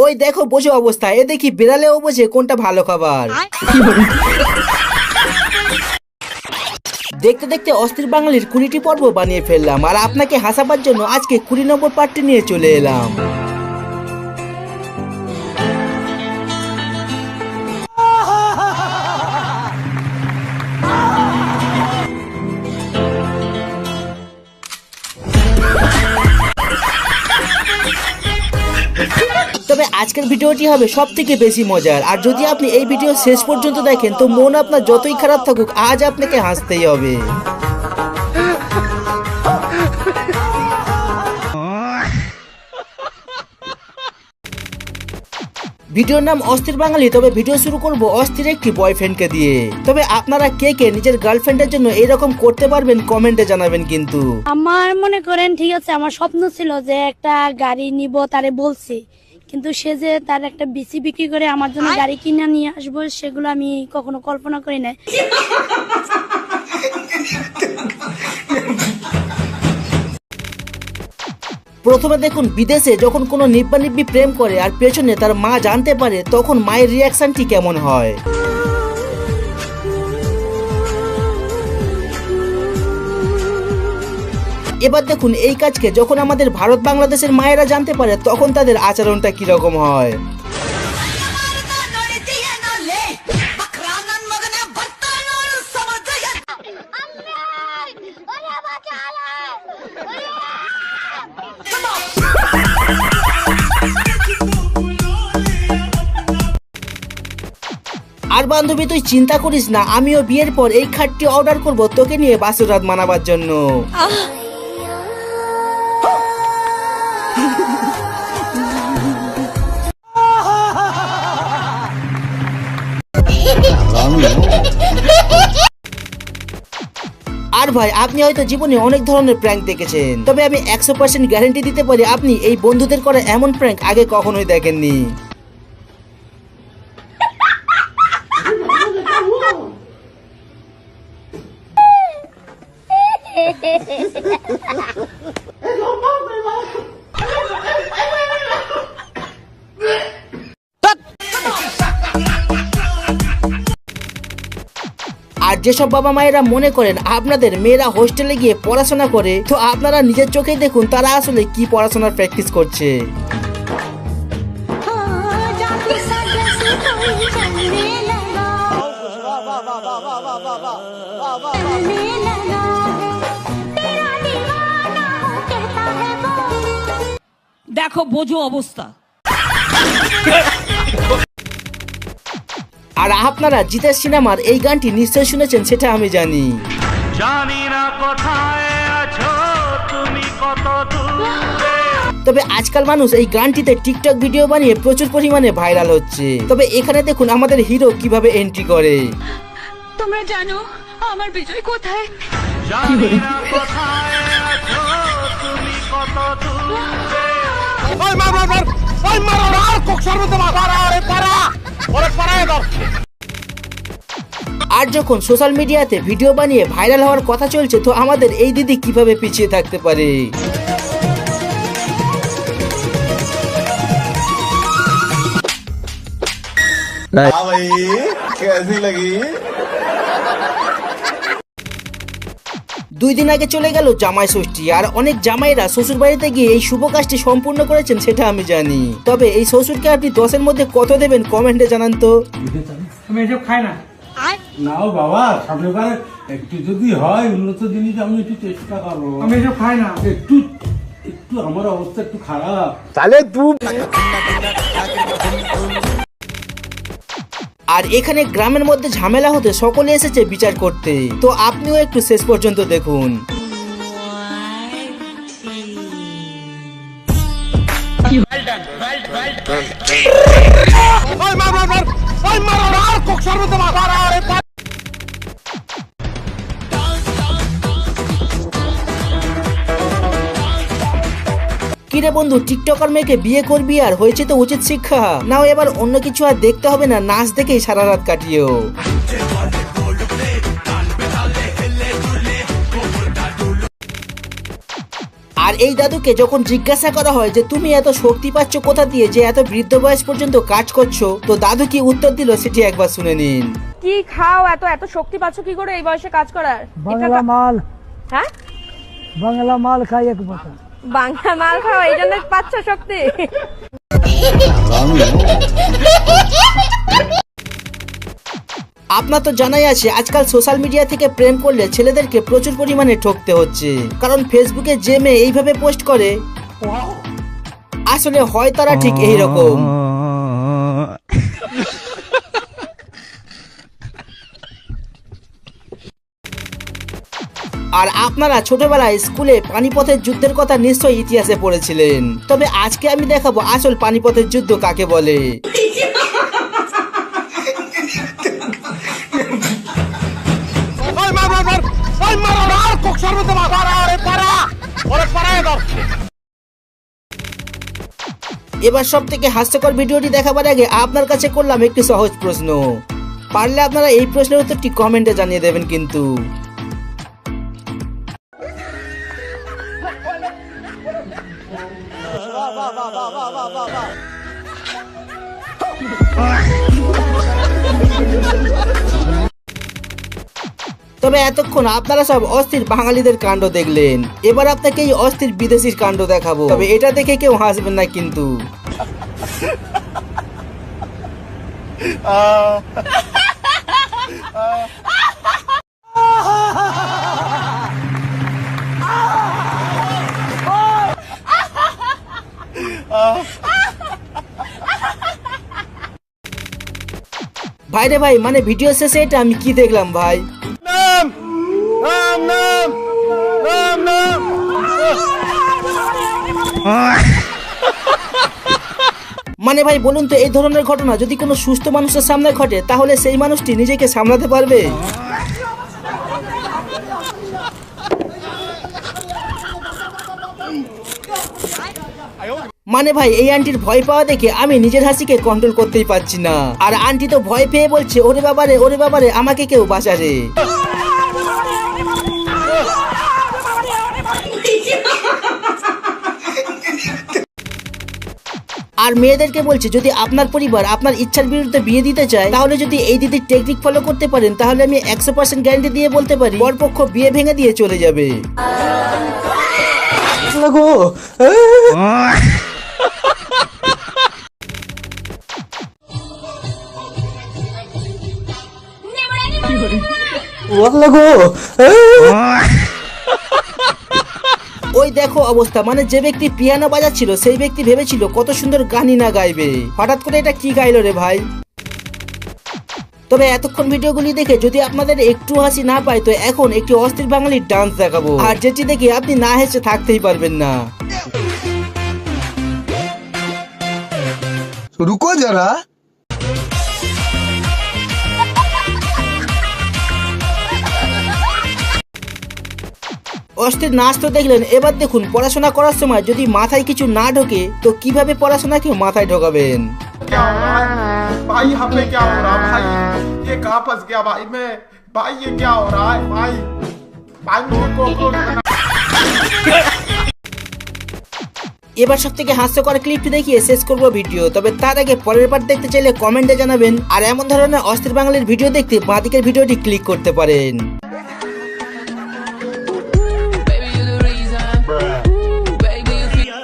ওই দেখো বসে অবস্থা, এ দেখি বিড়ালেও বোঝে কোনটা ভালো খাবার। দেখতে দেখতে অস্থির বাঙালির 20টি পর্ব বানিয়ে ফেললাম, আর আপনাকে হাসাবার জন্য আজকে 20 নম্বর পার্টটি নিয়ে চলে এলাম। তবে আজকের ভিডিওটি হবে সব থেকে বেশি মজার, আর যদি আপনি এই ভিডিও শেষ পর্যন্ত দেখেন তো মন আপনার যতই খারাপ থাকুক আজ আপনাকে হাসতেই হবে। ভিডিওর নাম অস্থির বাঙালি। তবে ভিডিও শুরু করব অস্থির একটি বয়ফ্রেন্ডকে দিয়ে। তবে আপনারা কে কে নিজের গার্লফ্রেন্ডের জন্য এরকম করতে পারবেন কমেন্টে জানাবেন। কিন্তু আমার মনে করেন ঠিক আছে, আমার স্বপ্ন ছিল যে একটা গাড়ি নিব, তারে বলছি, কিন্তু সে যে তার একটা বিসি বিক্রি করে আমার জন্য গাড়ি কিনে নিয়ে আসবো সেগুলো আমি কখনো কল্পনা করি নাই। প্রথমে দেখুন, বিদেশে যখন কোনো নিব্বা নিব্বি প্রেম করে আর পেছনে তার মা জানতে পারে তখন মায়ের রিয়াকশনটি কেমন হয়। এবার দেখুন এই কাজকে যখন আমাদের ভারত বাংলাদেশের মায়েরা জানতে পারে তখন তাদের আচরণটা কিরকম হয়। আর বান্ধবী তুই চিন্তা করিস না, আমিও বিয়ের পর এই খাটটি অর্ডার করব তোকে নিয়ে বাসর রাত মানাবার জন্য। আর ভাই আপনি হয়তো জীবনে অনেক ধরনের প্র্যাঙ্ক দেখেছেন, তবে আমি 100% গ্যারান্টি দিতে পারি আপনি এই বন্ধুদের করা এমন প্র্যাঙ্ক আগে কখনোই দেখেননি। আর যেসব বাবা মায়েরা মনে করেন আপনাদের মেয়েরা হোস্টেলে গিয়ে পড়াশোনা করে, তো আপনারা নিজের চোখেই দেখুন তারা আসলে কি পড়াশোনার প্র্যাকটিস করছে। দেখো বোঝো অবস্থা। আর আপনারা জিতেশ সিনেমার এই গানটি নিশ্চয়ই শুনেছেন, সেটা আমি জানি। জানি না কোথায় আছো তুমি কত দূরে। তবে আজকাল মানুষ এই গানটিতে টিকটক ভিডিও বানিয়ে প্রচুর পরিমাণে ভাইরাল হচ্ছে। তবে এখানে দেখুন আমাদের হিরো কিভাবে এন্ট্রি করে। তোমরা জানো আমার বিজয় কোথায়? জানি না কোথায় আছো তুমি কত দূরে। ওই মার মার মার, ওই মার আর কোকসার মধ্যে মার, আরে পারা ওরে পারা দাও। আর যখন সোশ্যাল মিডিয়াতে ভিডিও বানিয়ে ভাইরাল হওয়ার কথা চলছে, তো আমাদের এই দিদি কিভাবে পিছিয়ে থাকতে পারে। দুই দিন আগে চলে গেল জামাই ষষ্ঠী, আর অনেক জামাইরা শ্বশুর বাড়িতে গিয়ে এই শুভ কাজটি সম্পূর্ণ করেছেন, সেটা আমি জানি। তবে এই শ্বশুরকে আপনি 10-এর মধ্যে কত দেবেন কমেন্টে জানান তো। আমি এসব খাই না। নাও বাবা, সামনেবার একটু যদি হয় উন্নত জিনিস আমি একটু চেষ্টা করবো। আমি এসব খাই না। একটু একটু আমার অবস্থা একটু খারাপ। তাহলে তুই আর এখানে গ্রামের মধ্যে ঝামেলা হতে সকলে এসেছে বিচার করতে, তো আপনিও একটু শেষ পর্যন্ত দেখুন। কিরে বন্ধু, টিকটকার মেয়েকে বিয়ে করবি আর হয়েছে তো উচিত শিক্ষা নাও, এবার অন্য কিছু আর দেখতে হবে না, নাচ দেখেই সারা রাত কাটিও। আর এই দাদুকে যখন জিজ্ঞাসা করা হয় যে তুমি এত শক্তি পাচ্ছ কোথা দিয়ে যে এত বৃদ্ধ বয়স পর্যন্ত কাজ করছো, তো দাদু কি উত্তর দিল সেটি একবার শুনে নিন। কি খাও এত এত শক্তি পাচ্ছ কি করে এই বয়সে কাজ করার? বাংলা মাল, হ্যাঁ বাংলা মাল খাই এক কথা। বাংলা মাল খাও এই জন্য পাচ্ছ শক্তি? আপনার তো জানাই আছে আজকাল সোশ্যাল মিডিয়া থেকে প্রেম করলে ছেলেদেরকে প্রচুর পরিমাণে ঠকতে হচ্ছে, কারণ ফেসবুকে যে মেয়ে এইভাবে পোস্ট করে আসলে হয় তারা ঠিক এই রকম। আর আপনারা ছোটবেলায় স্কুলে পানিপথের যুদ্ধের কথা নিশ্চয়ই ইতিহাসে পড়েছিলেন, তবে আজকে আমি দেখাবো আসল পানিপথের যুদ্ধ কাকে বলে। এবার সব থেকে হাস্যকর ভিডিওটি দেখাবার আগে আপনার কাছে করলাম একটি সহজ প্রশ্ন, পারলে আপনারা এই প্রশ্নের উত্তরটি কমেন্টে জানিয়ে দেবেন কিন্তু। তবে এতক্ষণ আপনারা সব অস্থির বাঙালিদের কাণ্ড দেখলেন, এবার আপনাকে এই অস্থির বিদেশির কাণ্ড দেখাবো, তবে এটা দেখে কেউ হাসবেন না কিন্তু। ভাই রে ভাই, মানে ভিডিও শেষে এটা আমি কি দেখলাম ভাই? মানে ভাই বলুন তো, এই ধরনের ঘটনা যদি কোনো সুস্থ মানুষের সামনে ঘটে তাহলে সেই মানুষটি নিজেকে সামলাতে পারবে? মানে ভাই এই আন্টির ভয় পাওয়া দেখে আমি নিজের হাসিকে কন্ট্রোল করতেই পারছি না, আর আন্টি তো ভয় পেয়ে বলছে ওরে বাবারে আমাকে কেউ বাঁচা রে। আর মেয়েদেরকে বলছে যদি আপনার পরিবার আপনার ইচ্ছার বিরুদ্ধে বিয়ে দিতে চায় তাহলে যদি এই দিদির টেকনিক ফলো করতে পারেন তাহলে আমি 100% গ্যারান্টি দিয়ে বলতে পারি বরপক্ষ বিয়ে ভেঙে দিয়ে চলে যাবে। ওই দেখো অবস্থা, মানে যে ব্যক্তি পিয়ানো বাজাচ্ছিল সেই ব্যক্তি ভেবেছিল কত সুন্দর গানই না গাইবে, হঠাৎ করে এটা কি গাইলো রে ভাই। তবে এতক্ষণ ভিডিওগুলি দেখে যদি আপনাদের একটু হাসি না পায় তো এখন একটি অস্থির বাঙালির ডান্স দেখাবো, আর যেটি দেখে আপনি না হেসে থাকতেই পারবেন না। रुको जरा। অস্থির নাচ তো দেখলেন, এবার দেখুন পড়াশোনা করার সময় যদি মাথায় কিছু না ঢোকে তো কিভাবে পড়াশোনাকে মাথায় ঢোকাবেন। क्या हो रहा है भाई? यहाँ पे क्या हो रहा है भाई? ये कहाँ फंस गया भाई मैं? भाई ये क्या हो रहा है भाई? भाई मुझे कॉकरोच बना। এবার সব থেকে হাস্যকর ক্লিপটি দেখিয়ে শেষ করবো ভিডিও, তবে তার আগে পরের পার্ট দেখতে চাইলে কমেন্টে জানাবেন, আর এমন ধরনের অস্থির বাঙালির ভিডিও দেখতে বাঁদিকের ভিডিওটি ক্লিক করতে পারেন। Baby, you're the reason. Baby, you feel.